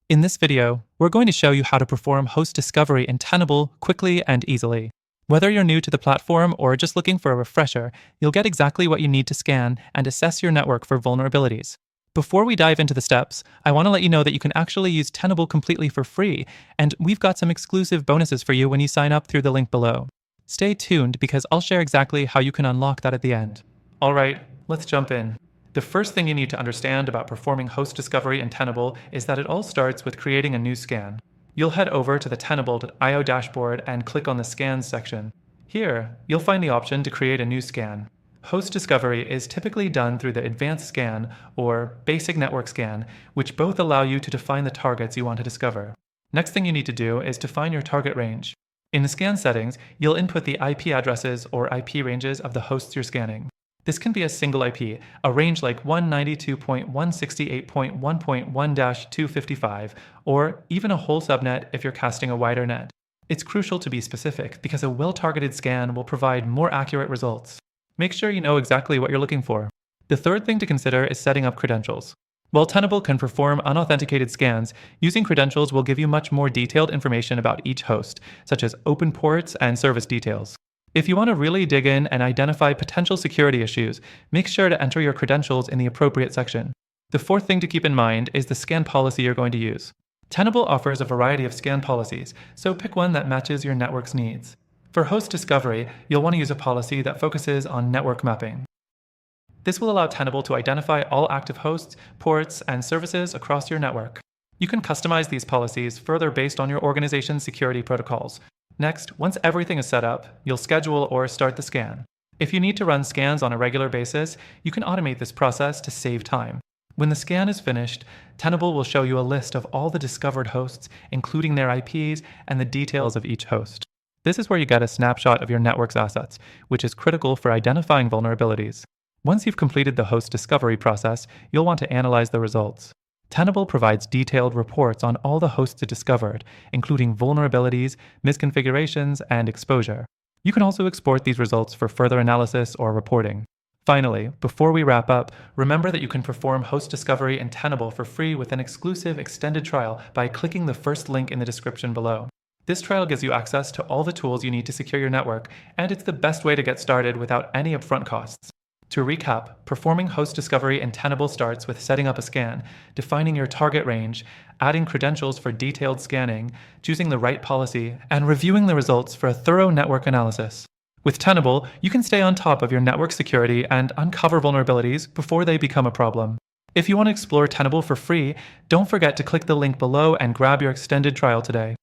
In this video, we're going to show you how to perform host discovery in Tenable quickly and easily. Whether you're new to the platform or just looking for a refresher, you'll get exactly what you need to scan and assess your network for vulnerabilities. Before we dive into the steps, I want to let you know that you can actually use Tenable completely for free, and we've got some exclusive bonuses for you when you sign up through the link below. Stay tuned because I'll share exactly how you can unlock that at the end. All right, let's jump in. The first thing you need to understand about performing host discovery in Tenable is that it all starts with creating a new scan. You'll head over to the Tenable.io dashboard and click on the Scans section. Here, you'll find the option to create a new scan. Host discovery is typically done through the Advanced Scan or Basic Network Scan, which both allow you to define the targets you want to discover. Next thing you need to do is define your target range. In the scan settings, you'll input the IP addresses or IP ranges of the hosts you're scanning. This can be a single IP, a range like 192.168.1.1-255, or even a whole subnet if you're casting a wider net. It's crucial to be specific because a well-targeted scan will provide more accurate results. Make sure you know exactly what you're looking for. The third thing to consider is setting up credentials. While Tenable can perform unauthenticated scans, using credentials will give you much more detailed information about each host, such as open ports and service details. If you want to really dig in and identify potential security issues, make sure to enter your credentials in the appropriate section. The fourth thing to keep in mind is the scan policy you're going to use. Tenable offers a variety of scan policies, so pick one that matches your network's needs. For host discovery, you'll want to use a policy that focuses on network mapping. This will allow Tenable to identify all active hosts, ports, and services across your network. You can customize these policies further based on your organization's security protocols. Next, once everything is set up, you'll schedule or start the scan. If you need to run scans on a regular basis, you can automate this process to save time. When the scan is finished, Tenable will show you a list of all the discovered hosts, including their IPs and the details of each host. This is where you get a snapshot of your network's assets, which is critical for identifying vulnerabilities. Once you've completed the host discovery process, you'll want to analyze the results. Tenable provides detailed reports on all the hosts it discovered, including vulnerabilities, misconfigurations, and exposure. You can also export these results for further analysis or reporting. Finally, before we wrap up, remember that you can perform host discovery in Tenable for free with an exclusive extended trial by clicking the first link in the description below. This trial gives you access to all the tools you need to secure your network, and it's the best way to get started without any upfront costs. To recap, performing host discovery in Tenable starts with setting up a scan, defining your target range, adding credentials for detailed scanning, choosing the right policy, and reviewing the results for a thorough network analysis. With Tenable, you can stay on top of your network security and uncover vulnerabilities before they become a problem. If you want to explore Tenable for free, don't forget to click the link below and grab your extended trial today.